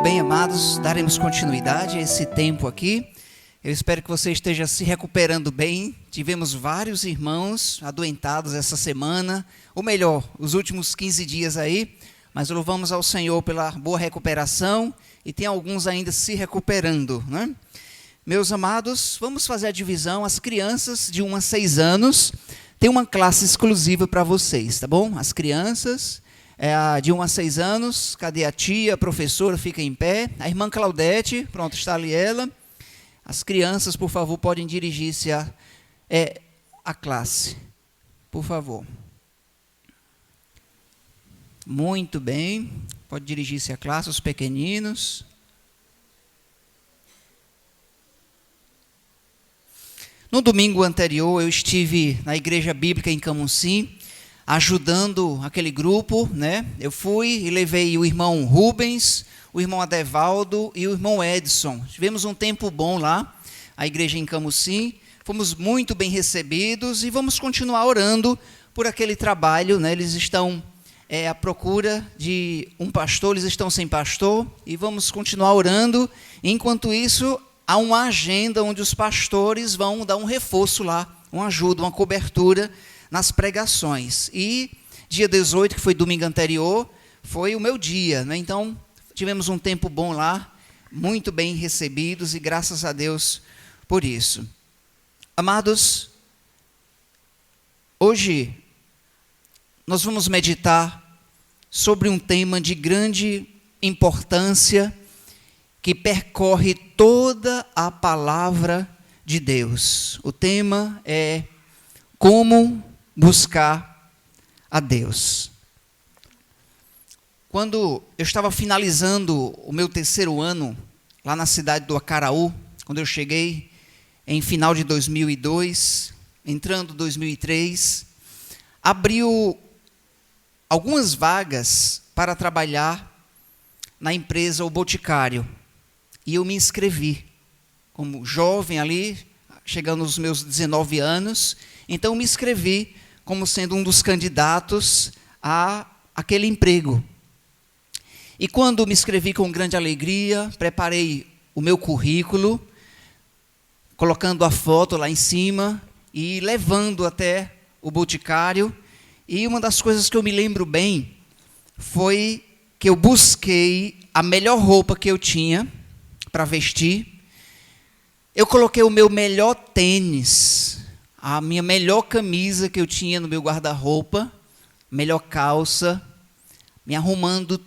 bem, amados, daremos continuidade a esse tempo aqui. Eu espero que você esteja se recuperando bem. Tivemos vários irmãos adoentados essa semana, ou melhor, os últimos 15 dias aí, mas louvamos ao Senhor pela boa recuperação e tem alguns ainda se recuperando, né? Meus amados, vamos fazer a divisão. As crianças de 1 a 6 anos tem uma classe exclusiva para vocês, tá bom? As crianças de 1 a 6 anos, cadê a tia, a professora, fica em pé. A irmã Claudete, pronto, está ali ela. As crianças, por favor, podem dirigir-se à classe, por favor. Muito bem, pode dirigir-se à classe, os pequeninos. No domingo anterior, eu estive na Igreja Bíblica em Camusim, ajudando aquele grupo, né? Eu fui e levei o irmão Rubens, o irmão Adevaldo e o irmão Edson. Tivemos um tempo bom lá, a igreja em Camusim. Fomos muito bem recebidos e vamos continuar orando por aquele trabalho, né? Eles estão à procura de um pastor, eles estão sem pastor e vamos continuar orando. Enquanto isso, há uma agenda onde os pastores vão dar um reforço lá, uma ajuda, uma cobertura nas pregações. E dia 18, que foi domingo anterior, foi o meu dia, né? Então, tivemos um tempo bom lá, muito bem recebidos e graças a Deus por isso. Amados, hoje nós vamos meditar sobre um tema de grande importância que percorre toda a palavra de Deus. O tema é como buscar a Deus. Quando eu estava finalizando o meu 3º ano, lá na cidade do Acaraú, quando eu cheguei em final de 2002, entrando 2003, abriu algumas vagas para trabalhar na empresa O Boticário. E eu me inscrevi como jovem ali, chegando aos meus 19 anos, então me inscrevi como sendo um dos candidatos a aquele emprego. E quando me inscrevi com grande alegria, preparei o meu currículo, colocando a foto lá em cima e levando até o Boticário. E uma das coisas que eu me lembro bem foi que eu busquei a melhor roupa que eu tinha para vestir. Eu coloquei o meu melhor tênis, a minha melhor camisa que eu tinha no meu guarda-roupa, melhor calça, me arrumando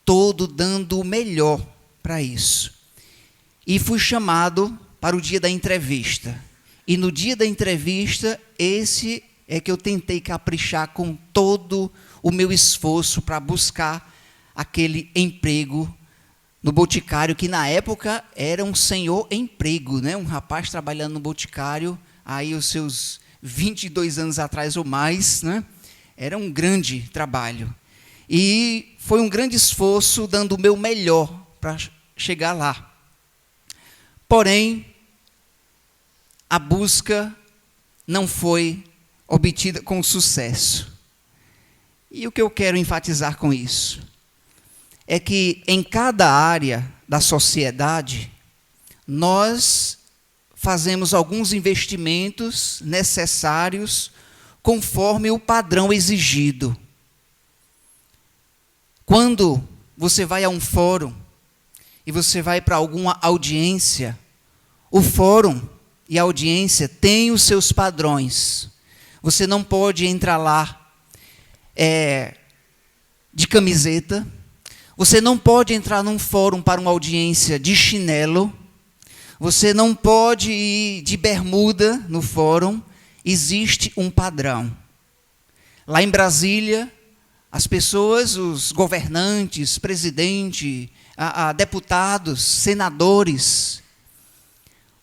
todo, dando o melhor para isso. E fui chamado para o dia da entrevista. E no dia da entrevista, esse é que eu tentei caprichar com todo o meu esforço para buscar aquele emprego no Boticário, que na época era um senhor emprego, né? Um rapaz trabalhando no Boticário, aí os seus 22 anos atrás ou mais, né? Era um grande trabalho. E foi um grande esforço, dando o meu melhor para chegar lá. Porém, a busca não foi obtida com sucesso. E o que eu quero enfatizar com isso é que em cada área da sociedade, nós fazemos alguns investimentos necessários conforme o padrão exigido. Quando você vai a um fórum e você vai para alguma audiência, o fórum e a audiência têm os seus padrões. Você não pode entrar lá de camiseta. Você não pode entrar num fórum para uma audiência de chinelo. Você não pode ir de bermuda no fórum. Existe um padrão. Lá em Brasília, as pessoas, os governantes, presidente, deputados, senadores,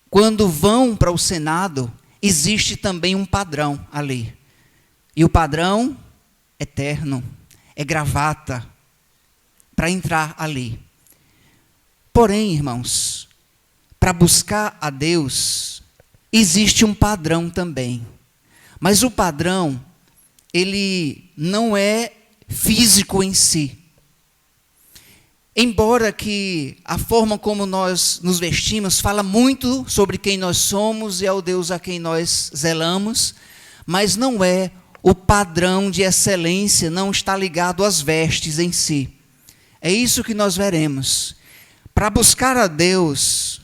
quando vão para o Senado, existe também um padrão ali. E o padrão é terno, é gravata, para entrar ali. Porém, irmãos, para buscar a Deus, existe um padrão também. Mas o padrão, ele não é físico em si. embora que a forma como nós nos vestimos fala muito sobre quem nós somos e ao Deus a quem nós zelamos, mas não é o padrão de excelência, não está ligado às vestes em si. É isso que nós veremos. Para buscar a Deus,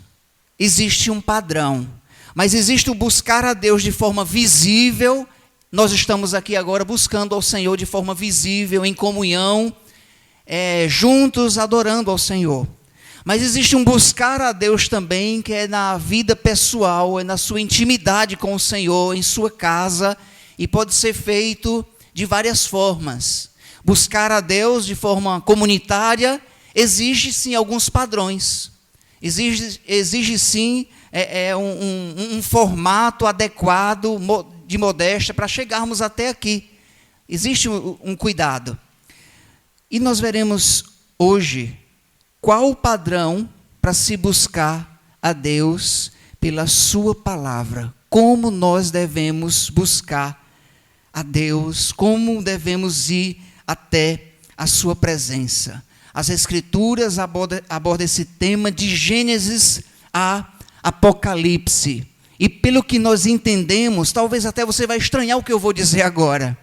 existe um padrão, mas existe o buscar a Deus de forma visível. Nós estamos aqui agora buscando ao Senhor de forma visível, em comunhão, juntos adorando ao Senhor. Mas existe um buscar a Deus também, que é na vida pessoal, é na sua intimidade com o Senhor, em sua casa, e pode ser feito de várias formas. Buscar a Deus de forma comunitária exige sim alguns padrões, exige sim um formato adequado de modéstia para chegarmos até aqui. Existe um cuidado. E nós veremos hoje qual o padrão para se buscar a Deus pela sua palavra. Como nós devemos buscar a Deus, como devemos ir até a sua presença. As Escrituras abordam esse tema de Gênesis a Apocalipse. E pelo que nós entendemos, talvez até você vai estranhar o que eu vou dizer agora.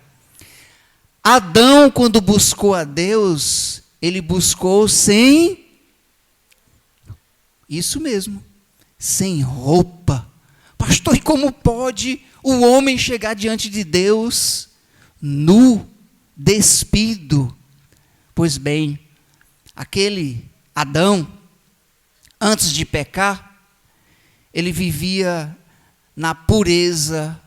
Adão, quando buscou a Deus, ele buscou sem, isso mesmo, sem roupa. Pastor, e como pode o homem chegar diante de Deus nu, despido? Pois bem, aquele Adão, antes de pecar, ele vivia na pureza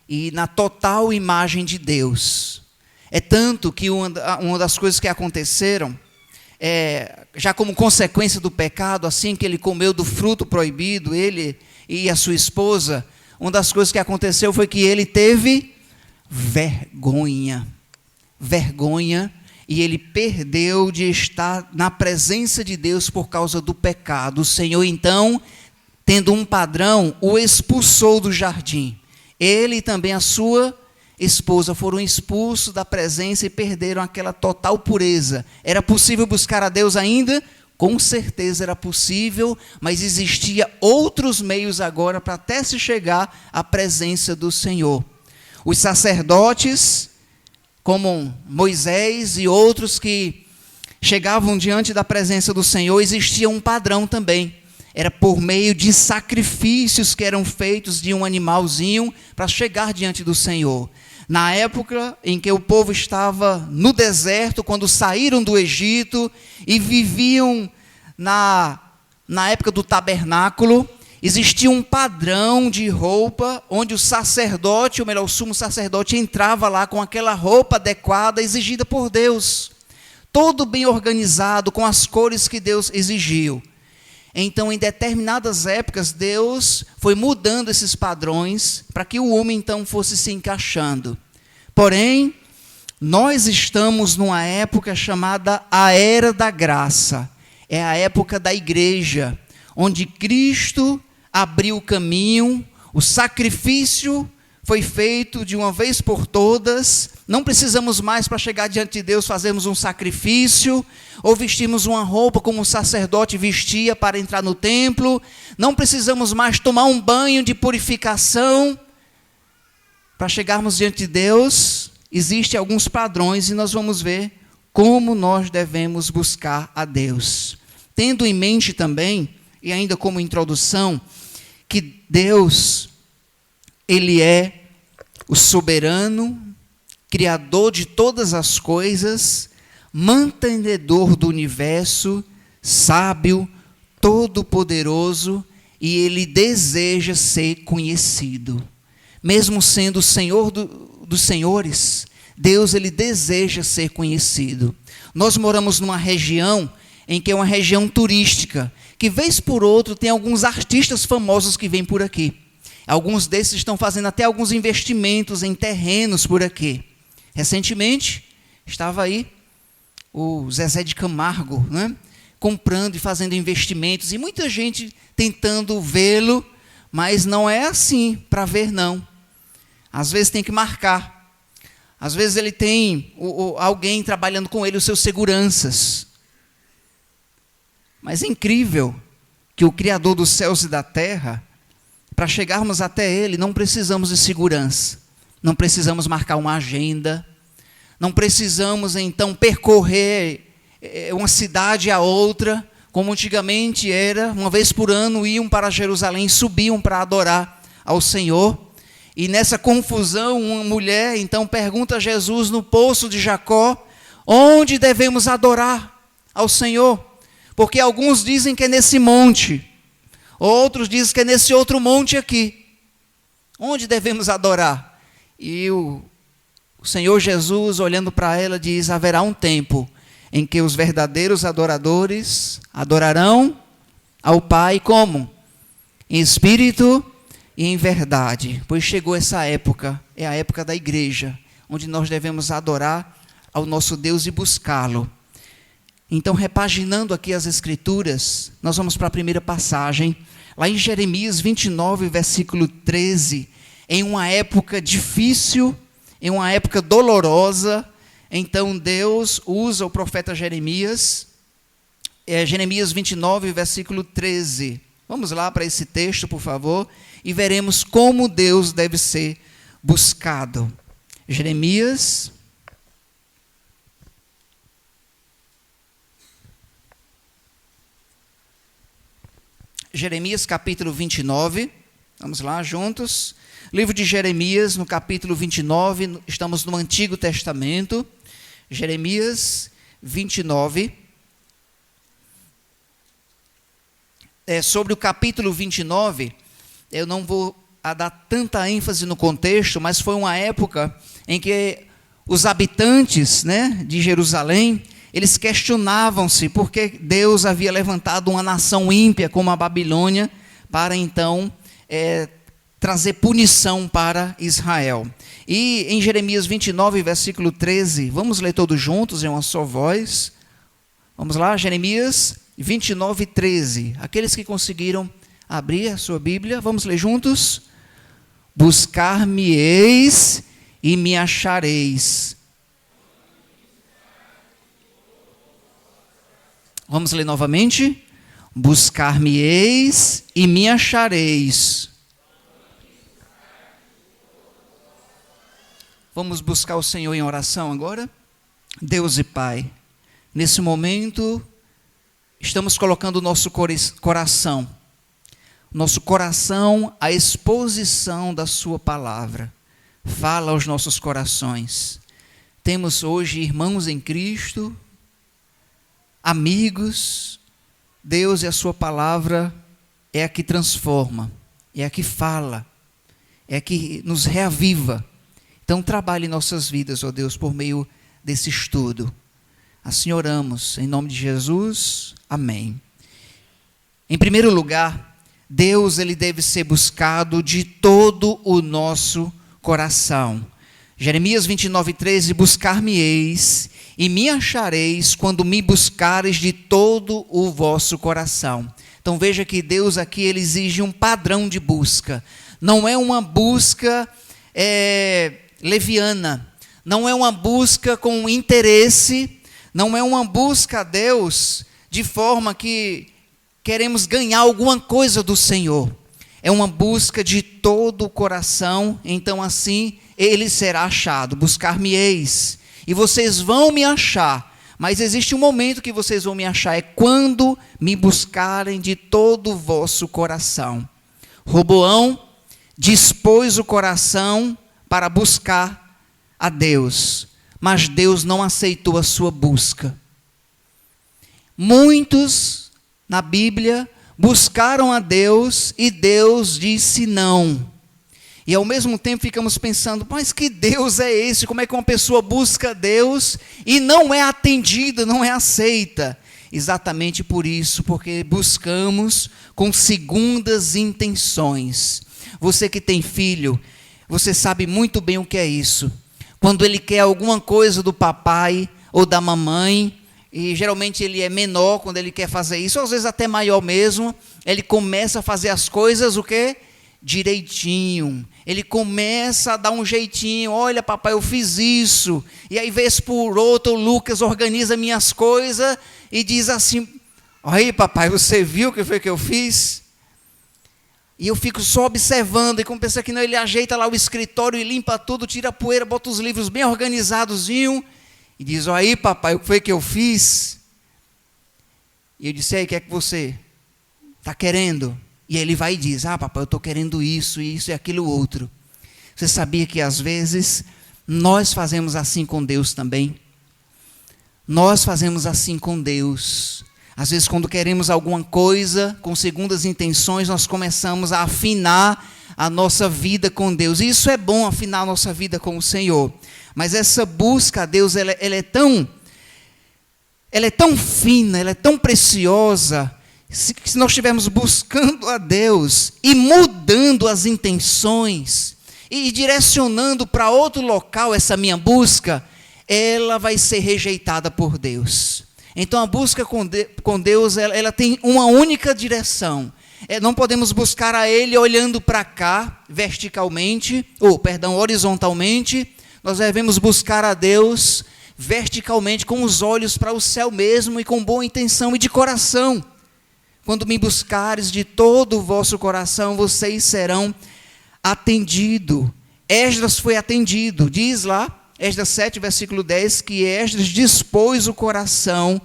e na total imagem de Deus. É tanto que uma das coisas que aconteceram, já como consequência do pecado, assim que ele comeu do fruto proibido, ele e a sua esposa, uma das coisas que aconteceu foi que ele teve vergonha, e ele perdeu de estar na presença de Deus por causa do pecado. O Senhor, então, tendo um padrão, o expulsou do jardim. Ele e também a sua esposa foram expulsos da presença e perderam aquela total pureza. Era possível buscar a Deus ainda? Com certeza era possível, mas existia outros meios agora para até se chegar à presença do Senhor. Os sacerdotes, como Moisés e outros que chegavam diante da presença do Senhor, existia um padrão também. Era por meio de sacrifícios que eram feitos de um animalzinho para chegar diante do Senhor. Na época em que o povo estava no deserto, quando saíram do Egito e viviam na época do tabernáculo, existia um padrão de roupa, onde o sacerdote, ou melhor, o sumo sacerdote, entrava lá com aquela roupa adequada, exigida por Deus. Todo bem organizado, com as cores que Deus exigiu. Então, em determinadas épocas, Deus foi mudando esses padrões para que o homem, então, fosse se encaixando. Porém, nós estamos numa época chamada a Era da Graça. É a época da igreja, onde Cristo abriu o caminho, o sacrifício foi feito de uma vez por todas. Não precisamos mais, para chegar diante de Deus, fazermos um sacrifício, ou vestirmos uma roupa como um sacerdote vestia para entrar no templo. Não precisamos mais tomar um banho de purificação. Para chegarmos diante de Deus, existem alguns padrões e nós vamos ver como nós devemos buscar a Deus. Tendo em mente também, e ainda como introdução, que Deus, Ele é o soberano, Criador de todas as coisas, mantenedor do universo, sábio, todo-poderoso, e Ele deseja ser conhecido. Mesmo sendo o Senhor dos senhores, Deus, Ele deseja ser conhecido. Nós moramos numa região em que é uma região turística, que vez por outro tem alguns artistas famosos que vêm por aqui. Alguns desses estão fazendo até alguns investimentos em terrenos por aqui. Recentemente, estava aí o Zezé de Camargo, né, comprando e fazendo investimentos, e muita gente tentando vê-lo, mas não é assim para ver, não. Às vezes tem que marcar. Às vezes ele tem alguém trabalhando com ele, os seus seguranças. Mas é incrível que o Criador dos céus e da terra, para chegarmos até Ele, não precisamos de segurança, não precisamos marcar uma agenda, não precisamos então percorrer uma cidade a outra, como antigamente era, uma vez por ano iam para Jerusalém, subiam para adorar ao Senhor. E nessa confusão, uma mulher então pergunta a Jesus no poço de Jacó, onde devemos adorar ao Senhor? Porque alguns dizem que é nesse monte, outros dizem que é nesse outro monte aqui. Onde devemos adorar? E o Senhor Jesus, olhando para ela, diz, haverá um tempo em que os verdadeiros adoradores adorarão ao Pai como? Em espírito e em verdade. Pois chegou essa época, é a época da igreja, onde nós devemos adorar ao nosso Deus e buscá-lo. Então, repaginando aqui as Escrituras, nós vamos para a primeira passagem, lá em Jeremias 29, versículo 13, em uma época difícil, em uma época dolorosa. Então Deus usa o profeta Jeremias, Jeremias 29, versículo 13. Vamos lá para esse texto, por favor, e veremos como Deus deve ser buscado. Jeremias capítulo 29, vamos lá juntos. Livro de Jeremias, no capítulo 29, estamos no Antigo Testamento. Jeremias 29. Sobre o capítulo 29, eu não vou dar tanta ênfase no contexto, mas foi uma época em que os habitantes, de Jerusalém, eles questionavam-se porque Deus havia levantado uma nação ímpia como a Babilônia para então trazer punição para Israel. E em Jeremias 29, versículo 13, vamos ler todos juntos em uma só voz. Vamos lá, Jeremias 29, 13. Aqueles que conseguiram abrir a sua Bíblia, vamos ler juntos. Buscar-me-eis e me achareis. Vamos ler novamente. Buscar-me-eis e me achareis. Vamos buscar o Senhor em oração agora? Deus e Pai, nesse momento, estamos colocando o nosso coração à exposição da sua palavra. Fala aos nossos corações. Temos hoje irmãos em Cristo, amigos. Deus e a sua palavra é a que transforma, é a que fala, é a que nos reaviva. Então trabalhe em nossas vidas, ó Deus, por meio desse estudo. Assim oramos, em nome de Jesus, amém. Em primeiro lugar, Deus ele deve ser buscado de todo o nosso coração. Jeremias 29, 13, buscar-me-eis e me achareis quando me buscareis de todo o vosso coração. Então veja que Deus aqui ele exige um padrão de busca. Não é uma busca leviana, não é uma busca com interesse, não é uma busca a Deus de forma que queremos ganhar alguma coisa do Senhor. É uma busca de todo o coração, então assim ele será achado. Buscar-me-eis, e vocês vão me achar, mas existe um momento que vocês vão me achar, é quando me buscarem de todo o vosso coração. Roboão dispôs o coração para buscar a Deus, mas Deus não aceitou a sua busca. Muitos na Bíblia buscaram a Deus e Deus disse não. E ao mesmo tempo ficamos pensando, mas que Deus é esse? Como é que uma pessoa busca Deus e não é atendida, não é aceita? Exatamente por isso, porque buscamos com segundas intenções. Você que tem filho, você sabe muito bem o que é isso. Quando ele quer alguma coisa do papai ou da mamãe, e geralmente ele é menor quando ele quer fazer isso, ou às vezes até maior mesmo, ele começa a fazer as coisas, o quê? Direitinho. Ele começa a dar um jeitinho, olha papai, eu fiz isso. E aí vez por outra o Lucas organiza minhas coisas e diz assim, Aí, papai, você viu o que foi que eu fiz? E eu fico só observando, e como pensa que não, ele ajeita lá o escritório e limpa tudo, tira a poeira, bota os livros bem organizadozinho, e diz, aí, papai, o que foi que eu fiz? E eu disse, aí, o que é que você está querendo? E ele vai e diz, papai, eu estou querendo isso e aquilo outro. Você sabia que às vezes nós fazemos assim com Deus também? Nós fazemos assim com Deus. Às vezes, quando queremos alguma coisa, com segundas intenções, nós começamos a afinar a nossa vida com Deus. E isso é bom, afinar a nossa vida com o Senhor. Mas essa busca a Deus, ela é tão fina, ela é tão preciosa. Se nós estivermos buscando a Deus e mudando as intenções e direcionando para outro local essa minha busca, ela vai ser rejeitada por Deus. Então a busca com Deus, ela tem uma única direção. Não podemos buscar a Ele olhando para cá, horizontalmente. Nós devemos buscar a Deus verticalmente, com os olhos para o céu mesmo e com boa intenção e de coração. Quando me buscares de todo o vosso coração, vocês serão atendidos. Esdras foi atendido, diz lá, Esdras 7, versículo 10, que Esdras dispôs o coração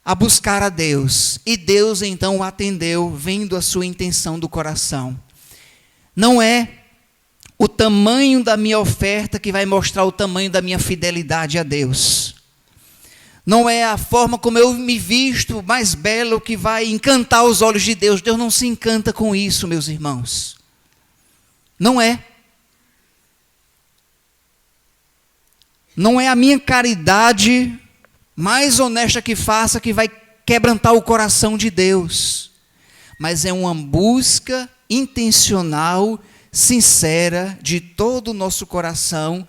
a buscar a Deus. E Deus então o atendeu, vendo a sua intenção do coração. Não é o tamanho da minha oferta que vai mostrar o tamanho da minha fidelidade a Deus. Não é a forma como eu me visto mais belo que vai encantar os olhos de Deus. Deus não se encanta com isso, meus irmãos. Não é. Não é a minha caridade mais honesta que faça que vai quebrantar o coração de Deus. Mas é uma busca intencional, sincera, de todo o nosso coração,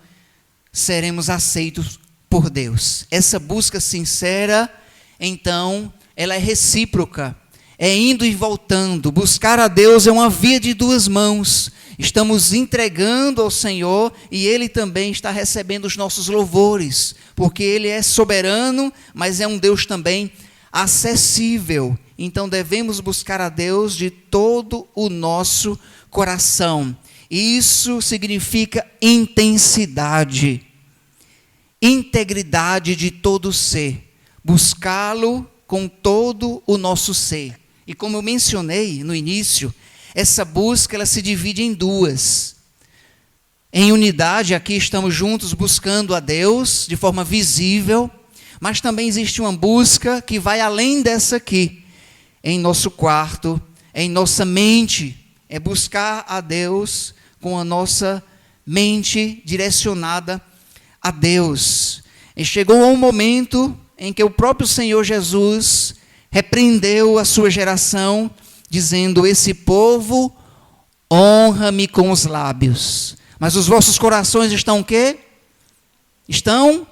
seremos aceitos por Deus. Essa busca sincera, então, ela é recíproca, é indo e voltando. Buscar a Deus é uma via de duas mãos. Estamos entregando ao Senhor e Ele também está recebendo os nossos louvores, porque Ele é soberano, mas é um Deus também acessível. Então devemos buscar a Deus de todo o nosso coração. Isso significa intensidade, integridade de todo ser, buscá-lo com todo o nosso ser. E como eu mencionei no início, essa busca ela se divide em duas. Em unidade, aqui estamos juntos buscando a Deus de forma visível, mas também existe uma busca que vai além dessa aqui, em nosso quarto, em nossa mente. É buscar a Deus com a nossa mente direcionada a Deus. E chegou um momento em que o próprio Senhor Jesus repreendeu a sua geração, dizendo: esse povo honra-me com os lábios, mas os vossos corações estão o quê? Estão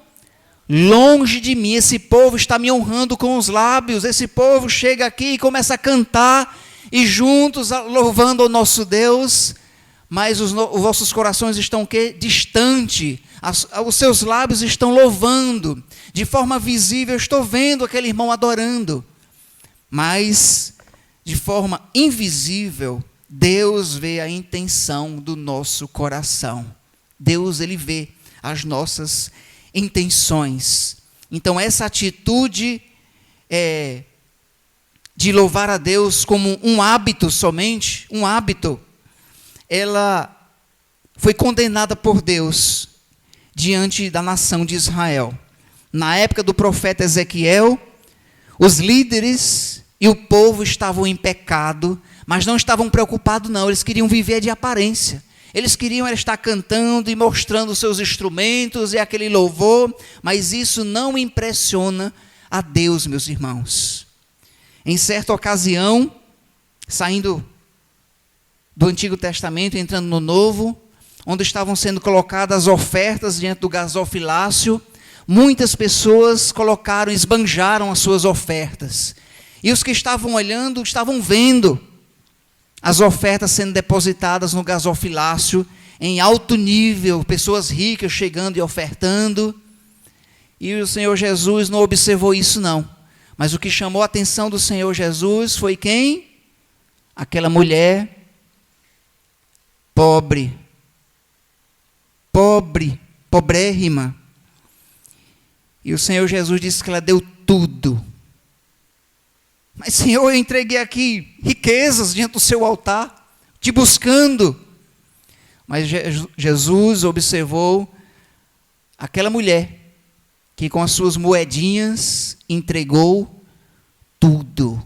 longe de mim. Esse povo está me honrando com os lábios. Esse povo chega aqui e começa a cantar, e juntos louvando ao nosso Deus, mas os vossos corações estão o quê? Distante. Os seus lábios estão louvando. De forma visível, eu estou vendo aquele irmão adorando. Mas, de forma invisível, Deus vê a intenção do nosso coração. Deus, Ele vê as nossas intenções. Então, essa atitude de louvar a Deus como um hábito somente, um hábito, ela foi condenada por Deus diante da nação de Israel. Na época do profeta Ezequiel, os líderes e o povo estavam em pecado, mas não estavam preocupados não, eles queriam viver de aparência. Eles queriam estar cantando e mostrando os seus instrumentos e aquele louvor, mas isso não impressiona a Deus, meus irmãos. Em certa ocasião, saindo do Antigo Testamento, entrando no Novo, onde estavam sendo colocadas as ofertas diante do gasofilácio, muitas pessoas esbanjaram as suas ofertas. E os que estavam olhando, estavam vendo as ofertas sendo depositadas no gasofilácio em alto nível, pessoas ricas chegando e ofertando. E o Senhor Jesus não observou isso não, Mas o que chamou a atenção do Senhor Jesus foi quem? Aquela mulher pobre, pobrérrima. E o Senhor Jesus disse que ela deu tudo. Mas, Senhor, eu entreguei aqui riquezas diante do seu altar, te buscando. Mas Jesus observou aquela mulher que com as suas moedinhas entregou tudo.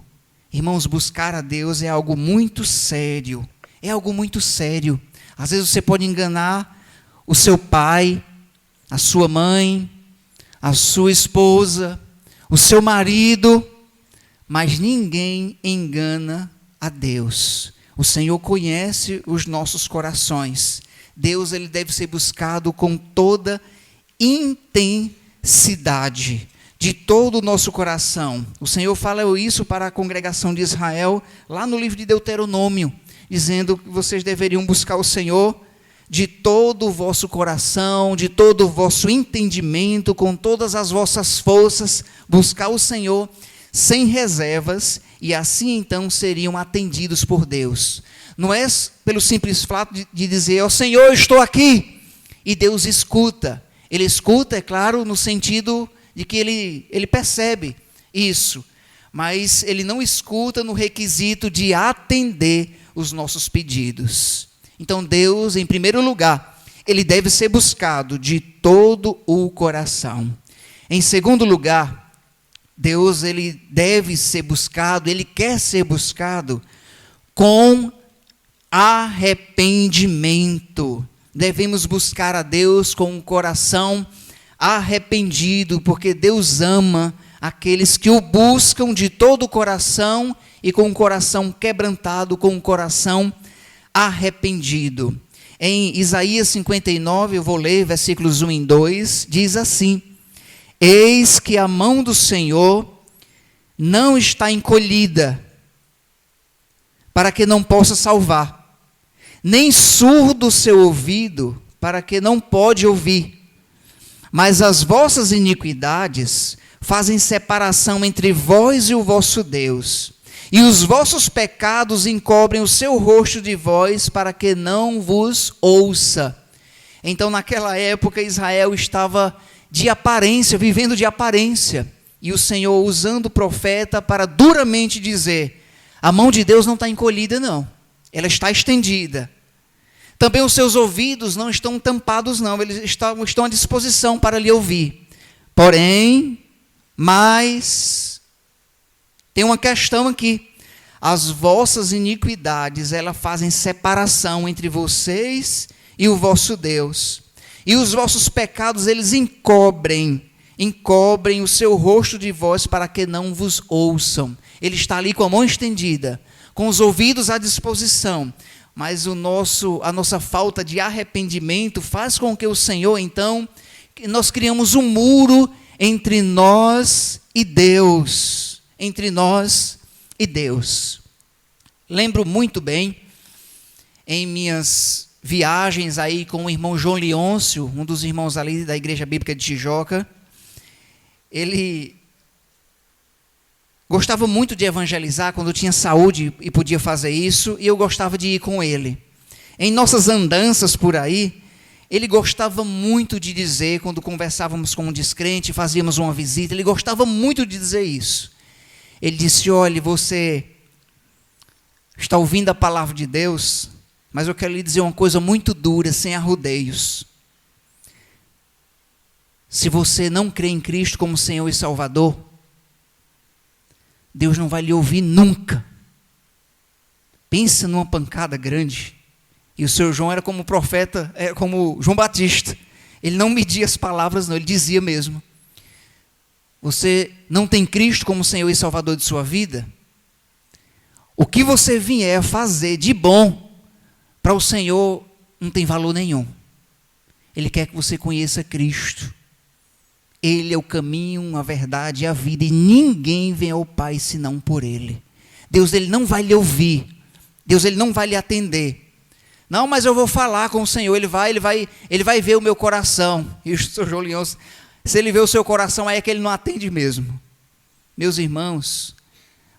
Irmãos, buscar a Deus é algo muito sério. É algo muito sério. Às vezes você pode enganar o seu pai, a sua mãe, a sua esposa, o seu marido, mas ninguém engana a Deus. O Senhor conhece os nossos corações. Deus, ele deve ser buscado com toda intensidade, de todo o nosso coração. O Senhor fala isso para a congregação de Israel, lá no livro de Deuteronômio, dizendo que vocês deveriam buscar o Senhor de todo o vosso coração, de todo o vosso entendimento, com todas as vossas forças, buscar o Senhor sem reservas, e assim então seriam atendidos por Deus. Não é pelo simples fato de dizer, ó Senhor, eu estou aqui, e Deus escuta. Ele escuta, é claro, no sentido de que ele percebe isso, mas ele não escuta no requisito de atender os nossos pedidos. Então Deus, em primeiro lugar, ele deve ser buscado de todo o coração. Em segundo lugar, Deus, ele deve ser buscado, ele quer ser buscado com arrependimento. Devemos buscar a Deus com um coração arrependido, porque Deus ama aqueles que o buscam de todo o coração e com o coração quebrantado, com o coração arrependido. Em Isaías 59, eu vou ler versículos 1 e 2, diz assim: eis que a mão do Senhor não está encolhida, para que não possa salvar, nem surdo o seu ouvido, para que não pode ouvir. Mas as vossas iniquidades fazem separação entre vós e o vosso Deus, e os vossos pecados encobrem o seu rosto de vós, para que não vos ouça. Então, naquela época, Israel estava de aparência, vivendo de aparência, e o Senhor usando o profeta para duramente dizer, a mão de Deus não está encolhida não, ela está estendida. Também os seus ouvidos não estão tampados não, eles estão à disposição para lhe ouvir. Porém, mas tem uma questão aqui, as vossas iniquidades, elas fazem separação entre vocês e o vosso Deus. E os vossos pecados, eles encobrem o seu rosto de vós, para que não vos ouçam. Ele está ali com a mão estendida, com os ouvidos à disposição. Mas a nossa falta de arrependimento faz com que o Senhor, então, nós criamos um muro entre nós e Deus. Entre nós e Deus. Lembro muito bem, em minhas viagens aí com o irmão João Leôncio, um dos irmãos ali da Igreja Bíblica de Tijoca, ele gostava muito de evangelizar quando tinha saúde e podia fazer isso, e eu gostava de ir com ele. Em nossas andanças por aí, ele gostava muito de dizer, quando conversávamos com um descrente, fazíamos uma visita, ele gostava muito de dizer isso. Ele disse, olha, você está ouvindo a palavra de Deus, mas eu quero lhe dizer uma coisa muito dura, sem arrodeios. Se você não crê em Cristo como Senhor e Salvador, Deus não vai lhe ouvir nunca. Pensa numa pancada grande. E o Senhor João era como profeta, era como João Batista. Ele não media as palavras, não, ele dizia mesmo. Você não tem Cristo como Senhor e Salvador de sua vida? O que você vier fazer de bom para o Senhor não tem valor nenhum. Ele quer que você conheça Cristo. Ele é o caminho, a verdade e a vida, e ninguém vem ao Pai senão por Ele. Deus, ele não vai lhe ouvir. Deus, ele não vai lhe atender. Não, mas eu vou falar com o Senhor, ele vai ver o meu coração. E o Sr. João Leôncio, se ele vê o seu coração, aí é que ele não atende mesmo. Meus irmãos,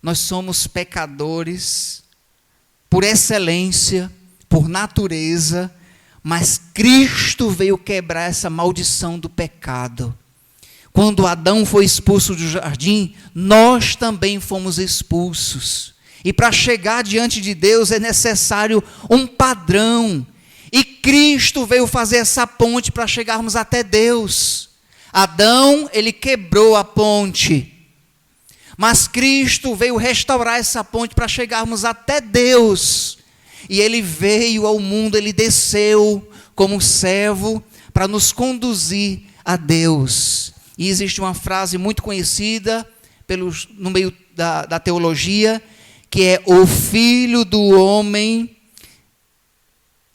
nós somos pecadores por excelência, por natureza, mas Cristo veio quebrar essa maldição do pecado. Quando Adão foi expulso do jardim, nós também fomos expulsos. E para chegar diante de Deus é necessário um padrão. E Cristo veio fazer essa ponte para chegarmos até Deus. Adão, ele quebrou a ponte. Mas Cristo veio restaurar essa ponte para chegarmos até Deus. E ele veio ao mundo, ele desceu como servo para nos conduzir a Deus. E existe uma frase muito conhecida no meio da teologia, que é: o Filho do homem,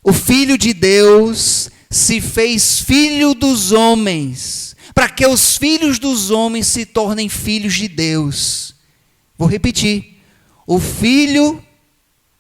o Filho de Deus se fez filho dos homens, para que os filhos dos homens se tornem filhos de Deus. Vou repetir: o Filho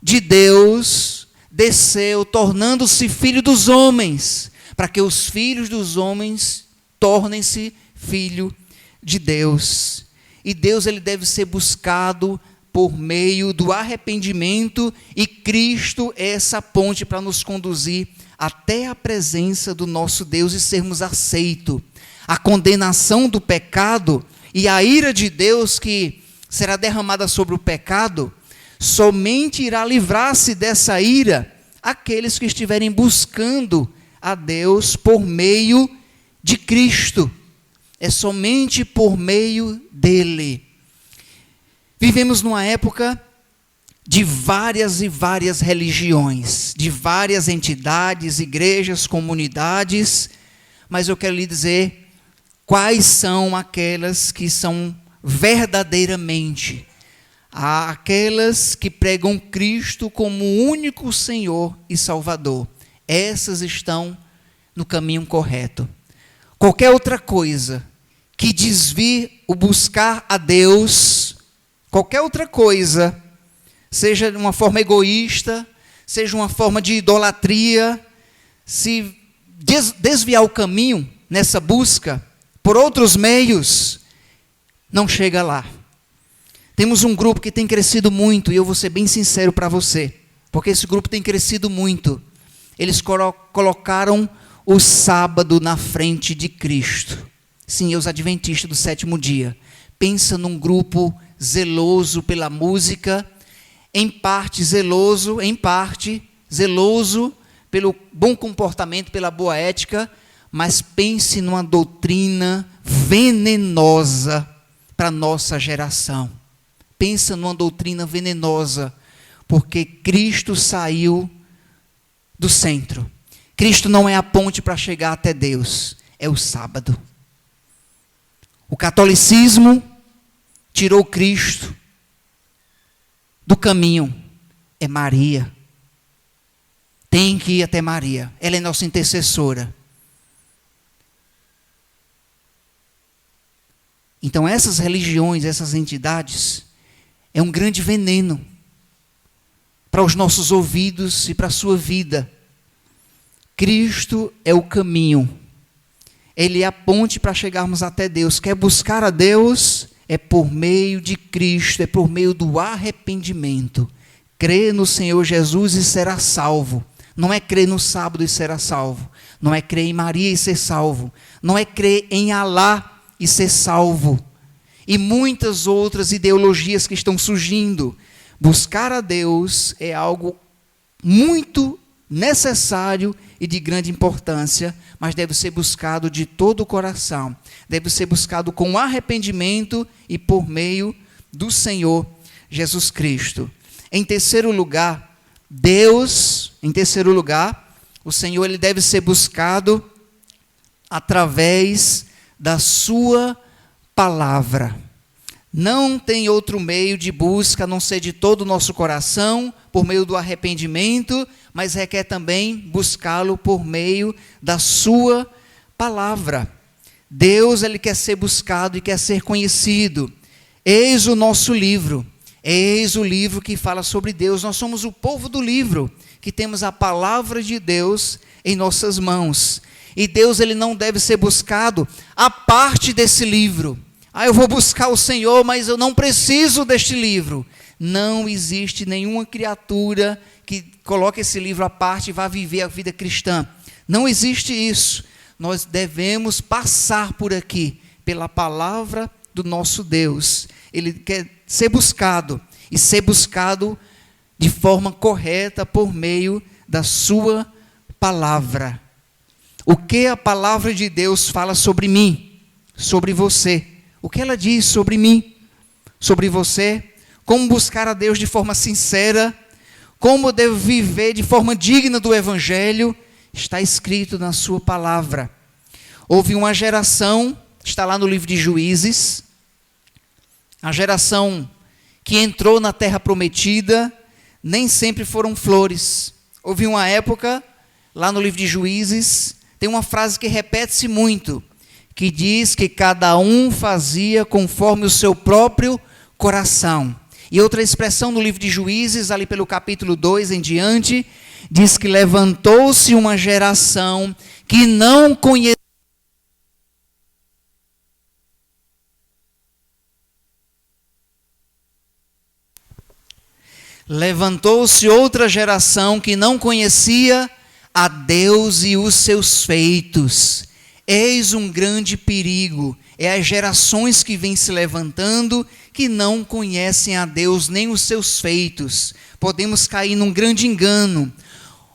de Deus desceu, tornando-se filho dos homens, para que os filhos dos homens tornem-se filho de Deus. E Deus, ele deve ser buscado por meio do arrependimento, e Cristo é essa ponte para nos conduzir até a presença do nosso Deus e sermos aceitos. A condenação do pecado e a ira de Deus que será derramada sobre o pecado, somente irá livrar-se dessa ira aqueles que estiverem buscando a Deus por meio de Cristo. É somente por meio dele. Vivemos numa época de várias e várias religiões, de várias entidades, igrejas, comunidades, mas eu quero lhe dizer quais são aquelas que são verdadeiramente aquelas que pregam Cristo como o único Senhor e Salvador. Essas estão no caminho correto. Qualquer outra coisa que desvie o buscar a Deus, qualquer outra coisa, seja de uma forma egoísta, seja uma forma de idolatria, se desviar o caminho nessa busca por outros meios, não chega lá. Temos um grupo que tem crescido muito, e eu vou ser bem sincero para você, porque esse grupo tem crescido muito. Eles colocaram o sábado na frente de Cristo. Sim, os adventistas do sétimo dia. Pensa num grupo zeloso pela música, em parte zeloso pelo bom comportamento, pela boa ética, mas pense numa doutrina venenosa para a nossa geração. Pensa numa doutrina venenosa, porque Cristo saiu do centro. Cristo não é a ponte para chegar até Deus, é o sábado. O catolicismo tirou Cristo do caminho, é Maria. Tem que ir até Maria, ela é nossa intercessora. Então essas religiões, essas entidades, é um grande veneno para os nossos ouvidos e para a sua vida. Cristo é o caminho. Ele é a ponte para chegarmos até Deus. Quer buscar a Deus? É por meio de Cristo, é por meio do arrependimento. Crê no Senhor Jesus e será salvo. Não é crer no sábado e será salvo. Não é crer em Maria e ser salvo. Não é crer em Alá e ser salvo. E muitas outras ideologias que estão surgindo. Buscar a Deus é algo muito necessário e de grande importância, mas deve ser buscado de todo o coração. Deve ser buscado com arrependimento e por meio do Senhor Jesus Cristo. Em terceiro lugar, o Senhor, ele deve ser buscado através da sua palavra. Não tem outro meio de busca a não ser de todo o nosso coração, por meio do arrependimento, mas requer também buscá-lo por meio da sua palavra. Deus, ele quer ser buscado e quer ser conhecido. Eis o nosso livro. Eis o livro que fala sobre Deus. Nós somos o povo do livro, que temos a palavra de Deus em nossas mãos. E Deus, ele não deve ser buscado a parte desse livro. Ah, eu vou buscar o Senhor, mas eu não preciso deste livro. Não existe nenhuma criatura que coloque esse livro à parte e vá viver a vida cristã. Não existe isso. Nós devemos passar por aqui, pela palavra do nosso Deus. Ele quer ser buscado, e ser buscado de forma correta por meio da sua palavra. O que a palavra de Deus fala sobre mim, sobre você? O que ela diz sobre mim, sobre você? Como buscar a Deus de forma sincera? Como eu devo viver de forma digna do Evangelho? Está escrito na sua palavra. Houve uma geração, está lá no livro de Juízes, a geração que entrou na terra prometida, nem sempre foram flores. Houve uma época, lá no livro de Juízes, tem uma frase que repete-se muito, que diz que cada um fazia conforme o seu próprio coração. E outra expressão no livro de Juízes, ali pelo capítulo 2 em diante, diz que levantou-se uma geração que não conhecia. Levantou-se outra geração que não conhecia a Deus e os seus feitos. Eis um grande perigo. É as gerações que vêm se levantando que não conhecem a Deus nem os seus feitos. Podemos cair num grande engano.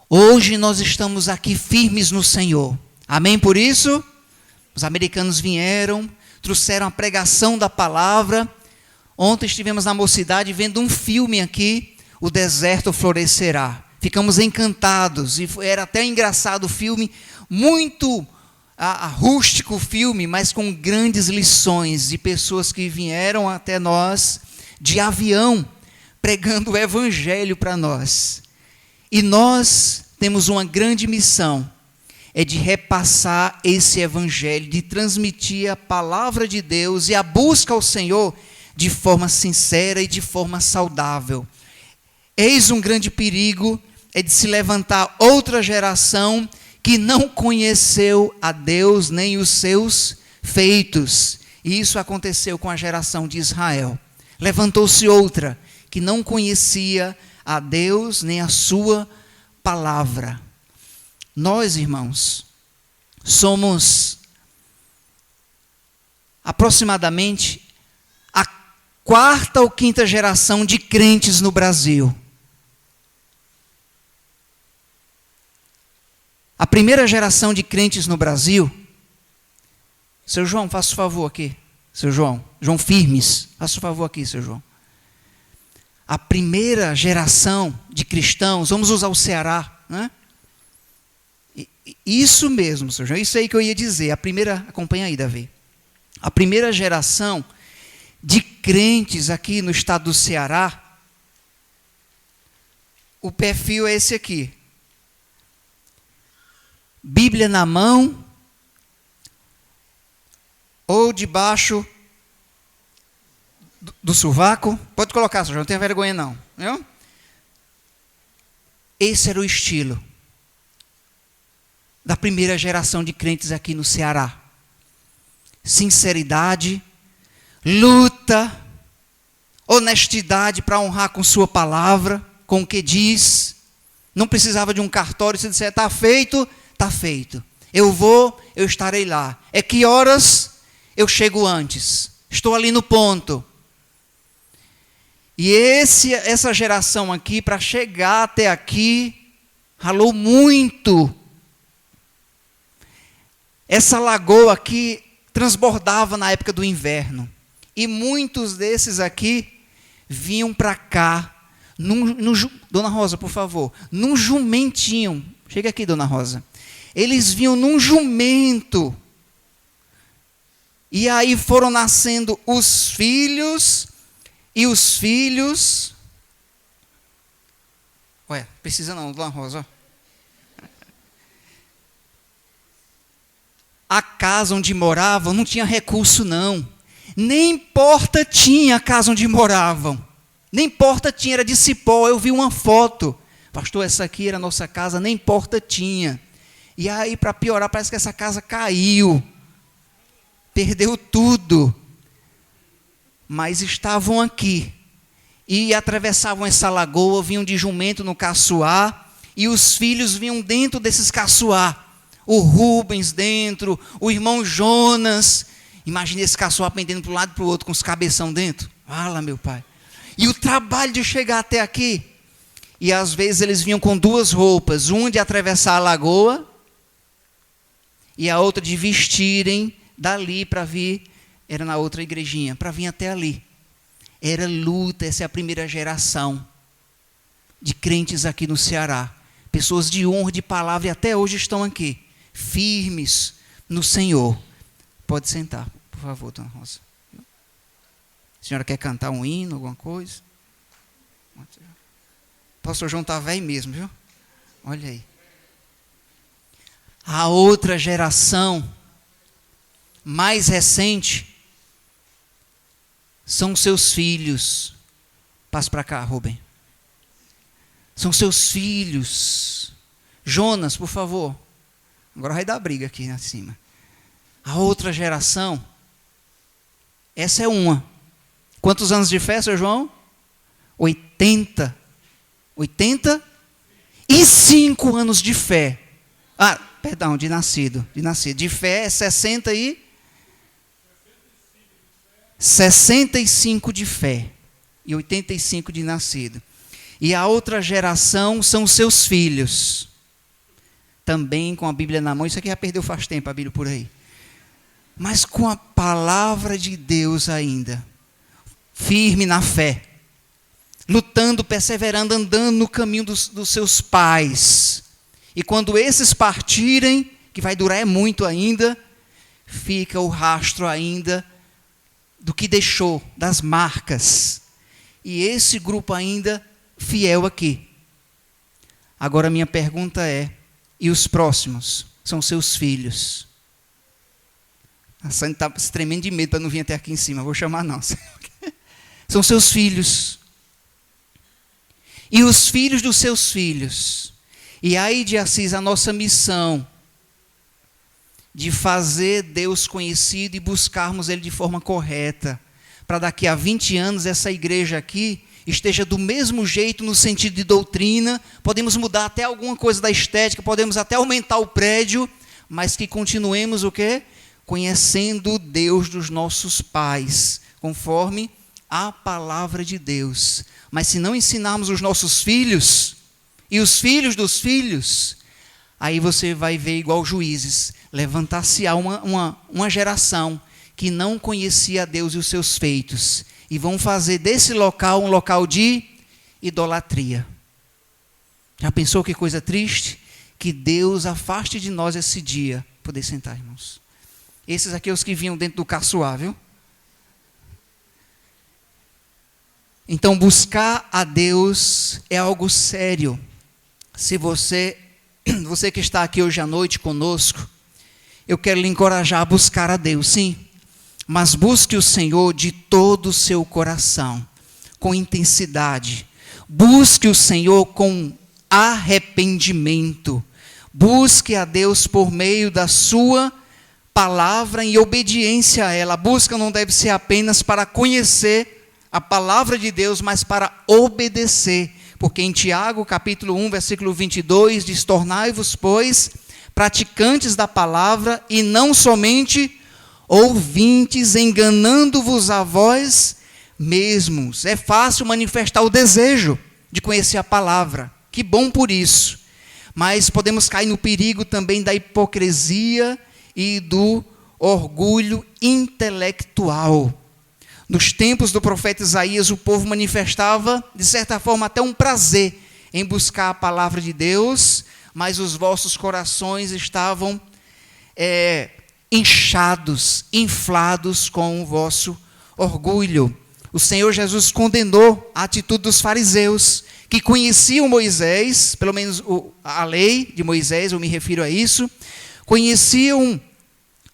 Hoje nós estamos aqui firmes no Senhor. Amém por isso? Os americanos vieram, trouxeram a pregação da palavra. Ontem estivemos na Mocidade vendo um filme aqui, O Deserto Florescerá. Ficamos encantados, e era até engraçado o filme, muito rústico o filme, mas com grandes lições de pessoas que vieram até nós de avião, pregando o Evangelho para nós. E nós temos uma grande missão, é de repassar esse Evangelho, de transmitir a palavra de Deus e a busca ao Senhor de forma sincera e de forma saudável. Eis um grande perigo, é de se levantar outra geração que não conheceu a Deus nem os seus feitos. E isso aconteceu com a geração de Israel. Levantou-se outra que não conhecia a Deus nem a sua palavra. Nós, irmãos, somos aproximadamente a quarta ou quinta geração de crentes no Brasil. A primeira geração de crentes no Brasil, seu João, faça o favor aqui, seu João Firmes, faça o favor aqui, seu João. A primeira geração de cristãos, vamos usar o Ceará, né? Isso mesmo, seu João, isso aí que eu ia dizer, acompanha aí, Davi. A primeira geração de crentes aqui no estado do Ceará, o perfil é esse aqui. Bíblia na mão, ou debaixo do sovaco. Pode colocar, senhor, não tenha vergonha não. Viu? Esse era o estilo da primeira geração de crentes aqui no Ceará. Sinceridade, luta, honestidade para honrar com sua palavra, com o que diz. Não precisava de um cartório, se disser, está feito, está feito. Eu vou, eu estarei lá. É que horas eu chego antes? Estou ali no ponto. E essa geração aqui, para chegar até aqui, ralou muito. Essa lagoa aqui transbordava na época do inverno. E muitos desses aqui vinham para cá. Dona Rosa, por favor. Num jumentinho. Chega aqui, Dona Rosa. Eles vinham num jumento. E aí foram nascendo os filhos e os filhos. Ué, precisa não, Dona Rosa. A casa onde moravam não tinha recurso não. Nem porta tinha a casa onde moravam. Nem porta tinha, era de cipó. Eu vi uma foto. Pastor, essa aqui era a nossa casa, nem porta tinha. E aí, para piorar, parece que essa casa caiu. Perdeu tudo. mas estavam aqui. E atravessavam essa lagoa, vinham de jumento no caçoar, e os filhos vinham dentro desses caçoar. O Rubens dentro, o irmão Jonas. Imagina esse caçoar pendendo para um lado e para o outro, com os cabeção dentro. Fala, meu pai. E o trabalho de chegar até aqui. E às vezes eles vinham com duas roupas, uma de atravessar a lagoa, e a outra de vestirem dali para vir, era na outra igrejinha, para vir até ali. Era luta, essa é a primeira geração de crentes aqui no Ceará. Pessoas de honra, de palavra, e até hoje estão aqui, firmes no Senhor. Pode sentar, por favor, dona Rosa. A senhora quer cantar um hino, alguma coisa? O pastor João está velho mesmo, viu? Olha aí. A outra geração, mais recente, são seus filhos. Passa para cá, Rubem. São seus filhos. Jonas, por favor. Agora vai dar briga aqui acima. A outra geração, essa é uma. Quantos anos de fé, seu João? 80. 85 anos de fé. Ah, perdão, de nascido. De fé é 65 de fé. E 85 de nascido. E a outra geração são seus filhos. Também com a Bíblia na mão. Isso aqui já perdeu faz tempo, a Bíblia por aí. Mas com a palavra de Deus ainda. Firme na fé. Lutando, perseverando, andando no caminho dos seus pais. E quando esses partirem, que vai durar muito ainda, fica o rastro ainda do que deixou, das marcas. E esse grupo ainda fiel aqui. Agora minha pergunta é, e os próximos? São seus filhos. A Sandra está se tremendo de medo para não vir até aqui em cima, vou chamar não. São seus filhos. E os filhos dos seus filhos. E aí de Assis, a nossa missão de fazer Deus conhecido e buscarmos Ele de forma correta, para daqui a 20 anos essa igreja aqui esteja do mesmo jeito no sentido de doutrina, podemos mudar até alguma coisa da estética, podemos até aumentar o prédio, mas que continuemos o quê? Conhecendo o Deus dos nossos pais, conforme a palavra de Deus. Mas se não ensinarmos os nossos filhos, e os filhos dos filhos, aí você vai ver igual Juízes, levantar-se-á uma geração que não conhecia a Deus e os seus feitos, e vão fazer desse local um local de idolatria. Já pensou que coisa triste? Que Deus afaste de nós esse dia. Poder sentar, irmãos. Esses aqui são os que vinham dentro do caçoar, viu? Então, buscar a Deus é algo sério. Se você que está aqui hoje à noite conosco, eu quero lhe encorajar a buscar a Deus, sim. Mas busque o Senhor de todo o seu coração, com intensidade. Busque o Senhor com arrependimento. Busque a Deus por meio da sua palavra em obediência a ela. A busca não deve ser apenas para conhecer a palavra de Deus, mas para obedecer. Porque em Tiago, capítulo 1, versículo 22, diz: tornai-vos, pois, praticantes da palavra e não somente ouvintes, enganando-vos a vós mesmos. É fácil manifestar o desejo de conhecer a palavra. Que bom por isso. Mas podemos cair no perigo também da hipocrisia e do orgulho intelectual. Nos tempos do profeta Isaías, o povo manifestava, de certa forma, até um prazer em buscar a palavra de Deus, mas os vossos corações estavam inchados, inflados com o vosso orgulho. O Senhor Jesus condenou a atitude dos fariseus, que conheciam Moisés, pelo menos a lei de Moisés, eu me refiro a isso, conheciam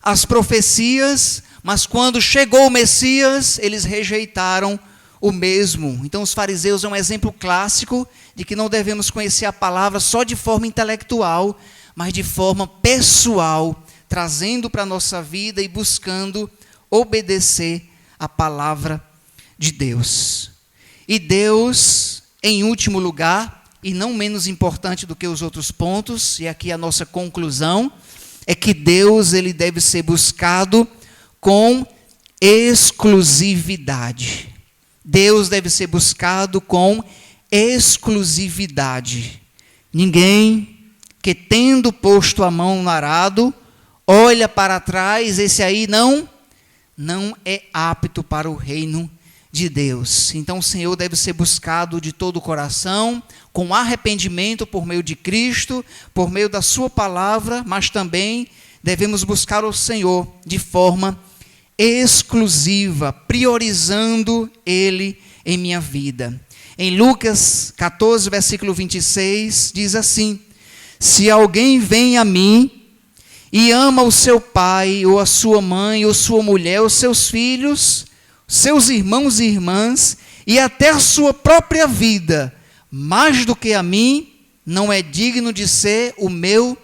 as profecias, mas quando chegou o Messias, eles rejeitaram o mesmo. Então os fariseus é um exemplo clássico de que não devemos conhecer a palavra só de forma intelectual, mas de forma pessoal, trazendo para a nossa vida e buscando obedecer a palavra de Deus. E Deus, em último lugar, e não menos importante do que os outros pontos, e aqui a nossa conclusão, é que Deus ele deve ser buscado com exclusividade. Deus deve ser buscado com exclusividade. Ninguém que, tendo posto a mão no arado, olha para trás, esse aí não é apto para o reino de Deus. Então o Senhor deve ser buscado de todo o coração, com arrependimento por meio de Cristo, por meio da sua palavra, mas também devemos buscar o Senhor de forma exclusiva, priorizando Ele em minha vida. Em Lucas 14, versículo 26, diz assim: se alguém vem a mim e ama o seu pai, ou a sua mãe, ou sua mulher, ou seus filhos, seus irmãos e irmãs, e até a sua própria vida, mais do que a mim, não é digno de ser o meu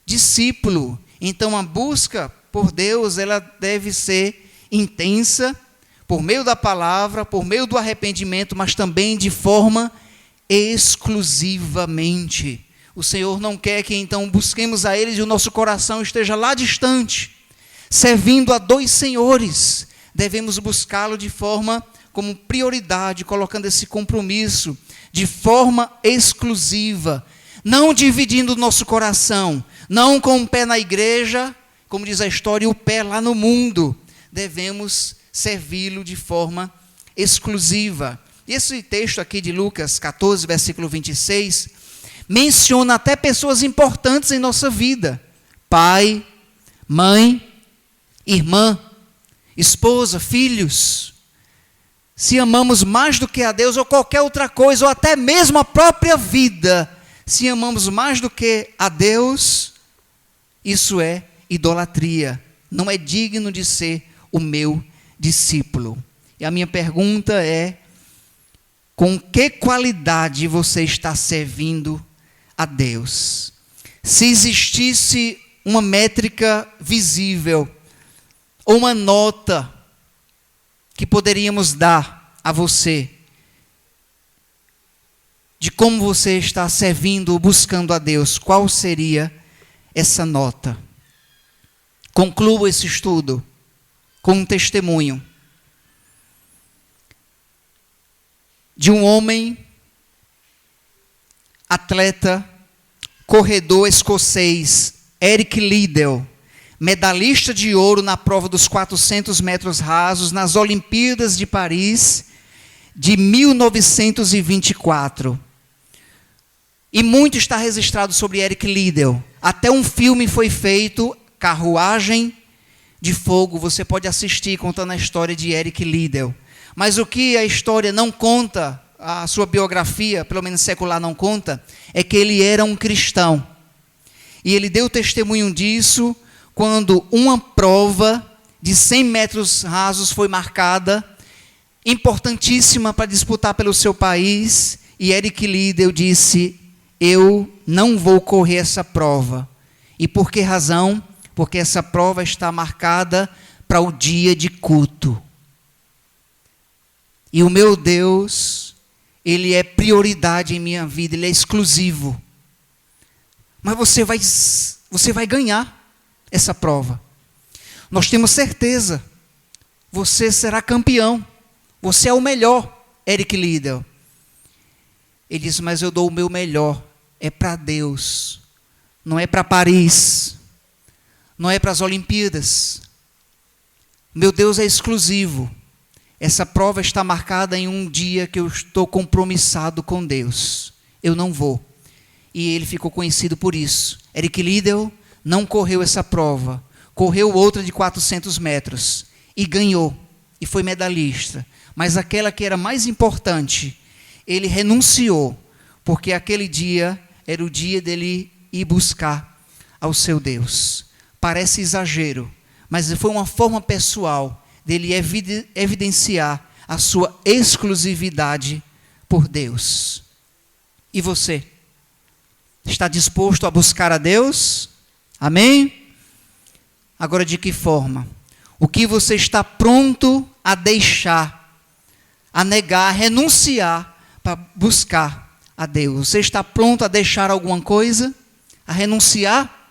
discípulo. Então a busca por Deus, ela deve ser intensa, por meio da palavra, por meio do arrependimento, mas também de forma exclusivamente. O Senhor não quer que então busquemos a Ele e o nosso coração esteja lá distante, servindo a dois senhores. Devemos buscá-lo de forma como prioridade, colocando esse compromisso de forma exclusiva, não dividindo o nosso coração, não com um pé na igreja, como diz a história, e o pé lá no mundo. Devemos servi-lo de forma exclusiva. Esse texto aqui de Lucas 14, versículo 26, menciona até pessoas importantes em nossa vida: pai, mãe, irmã, esposa, filhos. Se amamos mais do que a Deus ou qualquer outra coisa, ou até mesmo a própria vida, se amamos mais do que a Deus, isso é idolatria. Não é digno de ser o meu discípulo. E a minha pergunta é: com que qualidade você está servindo a Deus? Se existisse uma métrica visível, ou uma nota que poderíamos dar a você, de como você está servindo ou buscando a Deus, qual seria essa nota? Concluo esse estudo com um testemunho de um homem, atleta, corredor escocês, Eric Liddell, medalhista de ouro na prova dos 400 metros rasos nas Olimpíadas de Paris de 1924. E muito está registrado sobre Eric Liddell. Até um filme foi feito, Carruagem de Fogo, você pode assistir contando a história de Eric Liddell. Mas o que a história não conta, a sua biografia, pelo menos secular não conta, é que ele era um cristão. E ele deu testemunho disso quando uma prova de 100 metros rasos foi marcada, importantíssima para disputar pelo seu país, e Eric Liddell disse: eu não vou correr essa prova. E por que razão? Porque essa prova está marcada para o dia de culto. E o meu Deus, Ele é prioridade em minha vida, Ele é exclusivo. Mas você vai ganhar essa prova. Nós temos certeza. Você será campeão. Você é o melhor, Eric Liddell. Ele disse: mas eu dou o meu melhor. É para Deus. Não é para Paris. Não é para as Olimpíadas. Meu Deus é exclusivo. Essa prova está marcada em um dia que eu estou compromissado com Deus. Eu não vou. E ele ficou conhecido por isso. Eric Liddell não correu essa prova. Correu outra de 400 metros. E ganhou. E foi medalhista. Mas aquela que era mais importante, ele renunciou. Porque aquele dia era o dia dele ir buscar ao seu Deus. Parece exagero, mas foi uma forma pessoal dele evidenciar a sua exclusividade por Deus. E você? Está disposto a buscar a Deus? Amém? Agora, de que forma? O que você está pronto a deixar a negar, a renunciar para buscar a Deus. Você está pronto a deixar alguma coisa? A renunciar?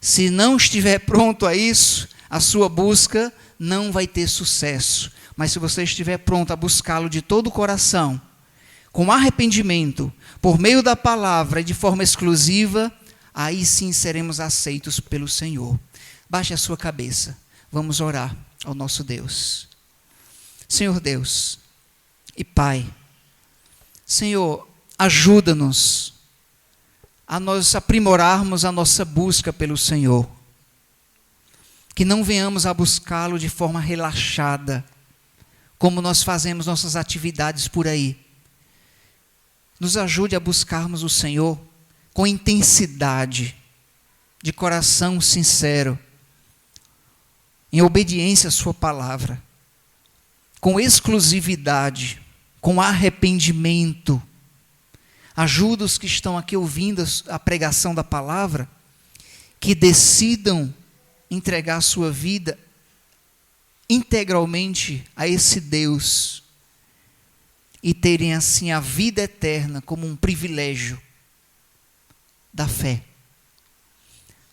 Se não estiver pronto a isso, a sua busca não vai ter sucesso. Mas se você estiver pronto a buscá-lo de todo o coração, com arrependimento, por meio da palavra e de forma exclusiva, aí sim seremos aceitos pelo Senhor. Baixe a sua cabeça. Vamos orar ao nosso Deus. Senhor Deus e Pai, Senhor, ajuda-nos a nós aprimorarmos a nossa busca pelo Senhor. Que não venhamos a buscá-lo de forma relaxada, como nós fazemos nossas atividades por aí. Nos ajude a buscarmos o Senhor com intensidade, de coração sincero, em obediência à sua palavra, com exclusividade, com arrependimento. Ajuda os que estão aqui ouvindo a pregação da palavra, que decidam entregar a sua vida integralmente a esse Deus e terem assim a vida eterna como um privilégio da fé.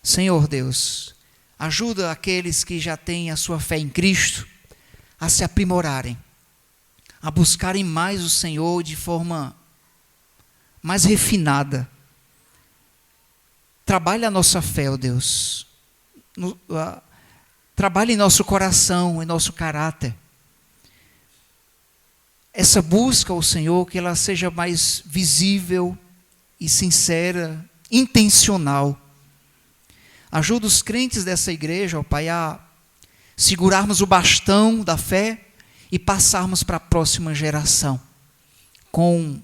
Senhor Deus, ajuda aqueles que já têm a sua fé em Cristo a se aprimorarem, a buscarem mais o Senhor de forma mais refinada. Trabalhe a nossa fé, ó Deus. Trabalhe em nosso coração, em nosso caráter. Essa busca ao Senhor, que ela seja mais visível e sincera, intencional. Ajuda os crentes dessa igreja, ó Pai, a segurarmos o bastão da fé e passarmos para a próxima geração com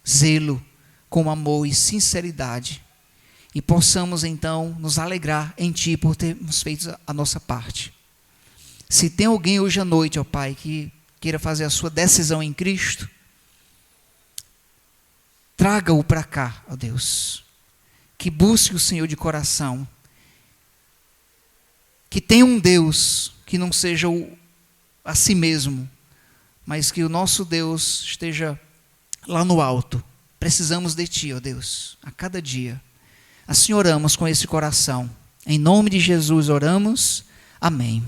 zelo, com amor e sinceridade. E possamos então nos alegrar em Ti por termos feito a nossa parte. Se tem alguém hoje à noite, ó Pai, que queira fazer a sua decisão em Cristo, traga-o para cá, ó Deus. Que busque o Senhor de coração. Que tenha um Deus que não seja a si mesmo, mas que o nosso Deus esteja lá no alto. Precisamos de Ti, ó Deus, a cada dia. Assim oramos com esse coração. Em nome de Jesus oramos. Amém.